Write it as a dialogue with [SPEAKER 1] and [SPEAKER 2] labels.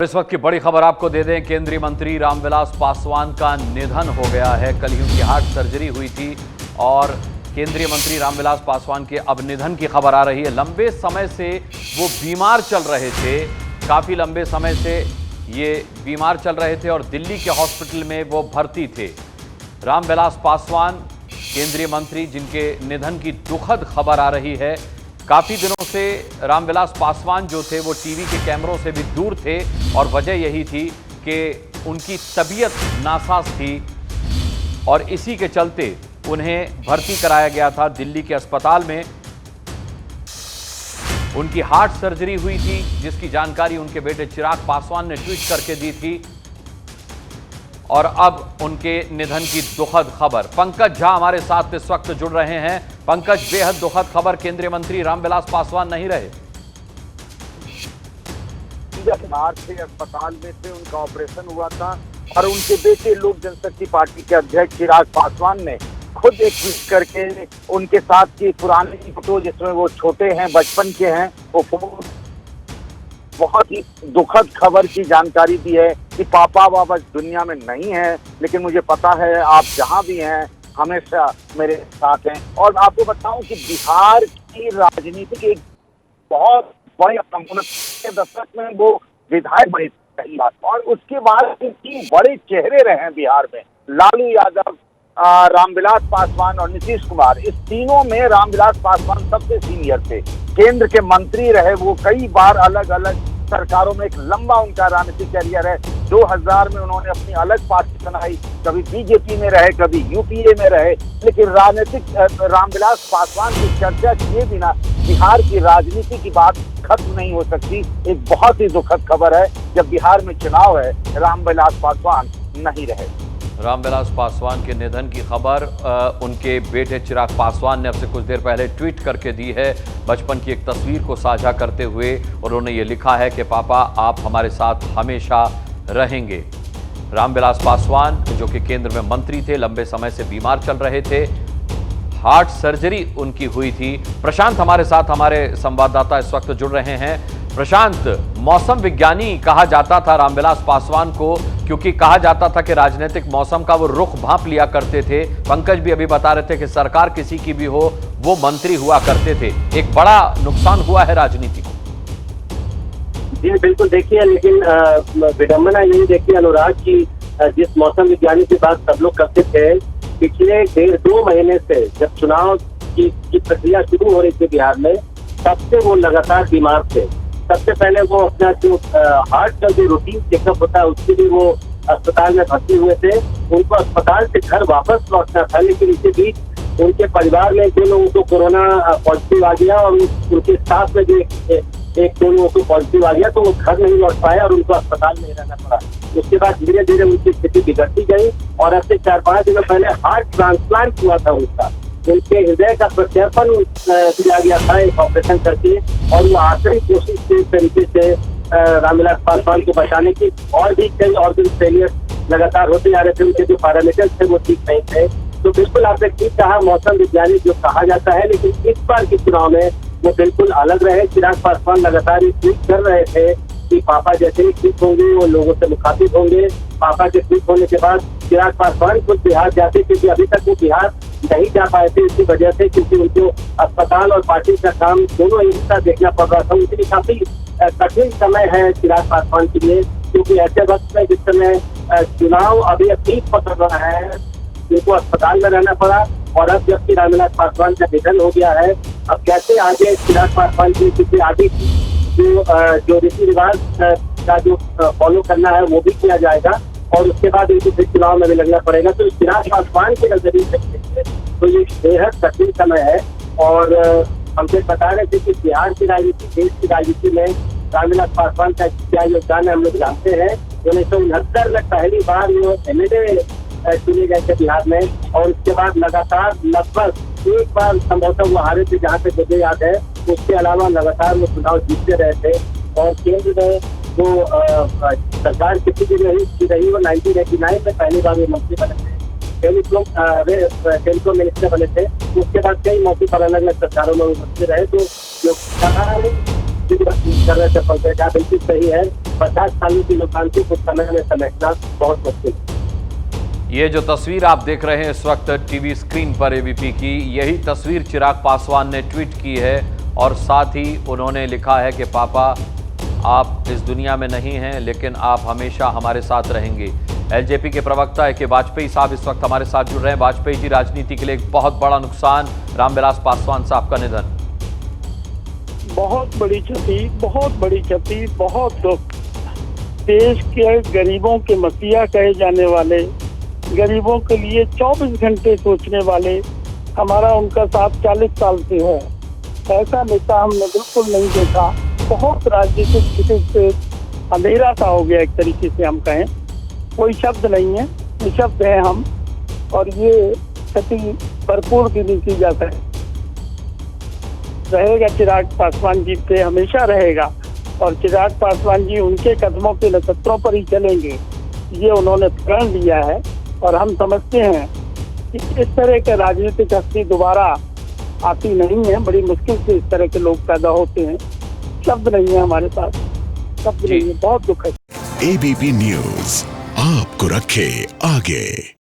[SPEAKER 1] इस वक्त की बड़ी खबर आपको दे दें, केंद्रीय मंत्री रामविलास पासवान का निधन हो गया है। कल ही उनकी हार्ट सर्जरी हुई थी और केंद्रीय मंत्री रामविलास पासवान के अब निधन की खबर आ रही है। लंबे समय से वो बीमार चल रहे थे, काफी लंबे समय से ये बीमार चल रहे थे और दिल्ली के हॉस्पिटल में वो भर्ती थे। रामविलास पासवान केंद्रीय मंत्री जिनके निधन की दुखद खबर आ रही है। काफी दिनों से रामविलास पासवान जो थे वो टीवी के कैमरों से भी दूर थे और वजह यही थी कि उनकी तबीयत नासाज थी और इसी के चलते उन्हें भर्ती कराया गया था दिल्ली के अस्पताल में। उनकी हार्ट सर्जरी हुई थी जिसकी जानकारी उनके बेटे चिराग पासवान ने ट्वीट करके दी थी और अब उनके निधन की दुखद खबर। पंकज झा हमारे साथ इस वक्त जुड़ रहे हैं। पंकज, बेहद दुखद खबर, केंद्रीय मंत्री रामविलास पासवान नहीं रहे।
[SPEAKER 2] बाहर थे, अस्पताल में थे, उनका ऑपरेशन हुआ था और उनके बेटे लोक जनशक्ति पार्टी के अध्यक्ष चिराग पासवान ने खुद एक ट्वीट करके उनके साथ की पुरानी फोटो जिसमें वो छोटे हैं, बचपन के हैं, वो फोटो बहुत ही दुखद खबर की जानकारी दी है कि पापा वापा दुनिया में नहीं है, लेकिन मुझे पता है आप जहां भी हैं हमेशा मेरे साथ हैं। और आपको बताऊं कि बिहार की राजनीति की एक बहुत बड़ी के दशक में वो विधायक बनी पहली बात, और उसके बाद तीन बड़े चेहरे रहे हैं बिहार में, लालू यादव, रामविलास पासवान और नीतीश कुमार। इस तीनों में रामविलास पासवान सबसे सीनियर थे, केंद्र के मंत्री रहे वो, कई बार अलग अलग सरकारों में, एक लंबा उनका राजनीतिक करियर है। 2000 में उन्होंने अपनी अलग पार्टी बनाई, कभी बीजेपी में रहे, कभी यूपीए में रहे, लेकिन राजनीतिक रामविलास पासवान की चर्चा किए बिना बिहार की राजनीति की बात खत्म नहीं हो सकती। एक बहुत ही दुखद खबर है, जब बिहार में चुनाव है रामविलास पासवान नहीं रहे।
[SPEAKER 1] रामविलास पासवान के निधन की खबर उनके बेटे चिराग पासवान ने अब से कुछ देर पहले ट्वीट करके दी है। बचपन की एक तस्वीर को साझा करते हुए उन्होंने ये लिखा है कि पापा आप हमारे साथ हमेशा रहेंगे। रामविलास पासवान जो कि केंद्र में मंत्री थे, लंबे समय से बीमार चल रहे थे, हार्ट सर्जरी उनकी हुई थी। प्रशांत हमारे साथ, हमारे संवाददाता इस वक्त जुड़ रहे हैं। प्रशांत, मौसम विज्ञानी कहा जाता था रामविलास पासवान को, क्योंकि कहा जाता था कि राजनीतिक मौसम का वो रुख भांप लिया करते थे। पंकज भी अभी बता रहे थे कि सरकार किसी की भी हो वो मंत्री हुआ करते थे। एक बड़ा नुकसान हुआ है राजनीति को।
[SPEAKER 3] जी बिल्कुल, देखिए, लेकिन विडंबना यही देखिए अनुराग की जिस मौसम विज्ञानी की बात सब लोग करते थे, पिछले 1.5-2 महीने से जब चुनाव की प्रक्रिया शुरू हो रही थी बिहार में, तब से वो लगातार बीमार थे। सबसे पहले वो अपना जो हार्ट का जो रूटीन चेकअप होता है उसके लिए वो अस्पताल में भर्ती हुए थे। उनको अस्पताल से घर वापस लौटना था, लेकिन इसी बीच उनके परिवार में 2 लोगों को कोरोना पॉजिटिव आ गया और उनके साथ में जो एक 2 लोगों को पॉजिटिव आ गया, तो वो घर नहीं लौट पाए और उनको अस्पताल में रहना पड़ा। उसके बाद धीरे धीरे उनकी स्थिति बिगड़ती गई और अब से 4-5 दिनों पहले हार्ट ट्रांसप्लांट हुआ था उनका। उनके हृदय का प्रत्यारोपण किया गया था एक ऑपरेशन करके, और वो आखिरी कोशिश थी तरीके से रामविलास पासवान को बचाने की। और भी कई ऑर्गन फेलियर लगातार होते जा रहे थे, उनके जो पैरामीटर्स थे वो ठीक नहीं थे। तो बिल्कुल आपने ठीक कहा, मौसम विज्ञानी जो कहा जाता है, लेकिन इस बार के चुनाव में वो बिल्कुल अलग रहे। चिराग पासवान लगातार ये ट्वीट कर रहे थे कि पापा जैसे ही ठीक होंगे वो लोगों से मुखातिब होंगे। पापा के ठीक होने के बाद चिराग पासवान खुद बिहार जाते, क्योंकि अभी तक वो बिहार नहीं जा पाए थे इसी वजह से, क्योंकि उनको अस्पताल और पार्टी का काम दोनों एक साथ देखना पड़ रहा था। उनके लिए काफी कठिन समय है चिराग पासवान के लिए, क्योंकि ऐसे वक्त में जिस समय चुनाव अभी ठीक पकड़ रहा है, उनको अस्पताल में रहना पड़ा। और अब जबकि रामविलास पासवान का निधन हो गया है, अब कैसे आगे चिराग पासवान की, क्योंकि आगे जो रीति रिवाज का जो फॉलो करना है वो भी किया जाएगा और उसके बाद इनको फिर चुनाव में भी लगना पड़ेगा। तो चिराग पासवान के नजरिए से तो ये बेहद कठिन समय है। और हमसे बता रहे थे कि बिहार की राजनीति, देश की राजनीति में रामविलास पासवान का क्या योगदान है हम लोग जानते हैं। 1969 में पहली बार वो MLA चुने गए थे बिहार में, और उसके बाद लगातार लगभग एक बार संभवतः वो हारे थे, जहाँ पे मुझे याद है। उसके अलावा लगातार वो चुनाव जीतते रहे थे और केंद्र में जो सरकार किसी की रही वो 1989 में पहली बार वो मंत्री बने थे, टेलीकॉम मिनिस्टर बने थे। उसके बाद कई मौके पर अलग अलग सरकारों में वो मंत्री रहे। तो जो कर रहे थे पंकज, बिल्कुल सही है 50 सालों की लोकांति को समय में समेटना बहुत मुश्किल है।
[SPEAKER 1] ये जो तस्वीर आप देख रहे हैं इस वक्त टीवी स्क्रीन पर एबीपी की, यही तस्वीर चिराग पासवान ने ट्वीट की है और साथ ही उन्होंने लिखा है कि पापा आप इस दुनिया में नहीं हैं लेकिन आप हमेशा हमारे साथ रहेंगे। एलजेपी के प्रवक्ता ए के वाजपेयी साहब इस वक्त हमारे साथ जुड़ रहे हैं। वाजपेयी जी, राजनीति के लिए एक बहुत बड़ा नुकसान, रामविलास पासवान साहब का निधन।
[SPEAKER 4] बहुत बड़ी क्षति, बहुत दुख। देश के गरीबों के मसीहा कहे जाने वाले, गरीबों के लिए 24 घंटे सोचने वाले, हमारा उनका साथ 40 साल से है। ऐसा नेता हमने बिल्कुल नहीं देखा। बहुत राजनीतिक स्थिति से अंधेरा सा हो गया, एक तरीके से हम कहें, कोई शब्द नहीं है, निशब्द है हम, और ये क्षति भरपूर भी नहीं की जा सकती। रहेगा चिराग पासवान जी पे, हमेशा रहेगा, और चिराग पासवान जी उनके कदमों के नक्षत्रों पर ही चलेंगे, ये उन्होंने प्रण लिया है। और हम समझते हैं कि इस तरह के राजनीतिक हस्ती दोबारा आती नहीं है, बड़ी मुश्किल से इस तरह के लोग पैदा होते हैं। शब्द नहीं है हमारे पास, शब्द नहीं है, बहुत दुख है।
[SPEAKER 5] एबीपी न्यूज आपको रखे आगे।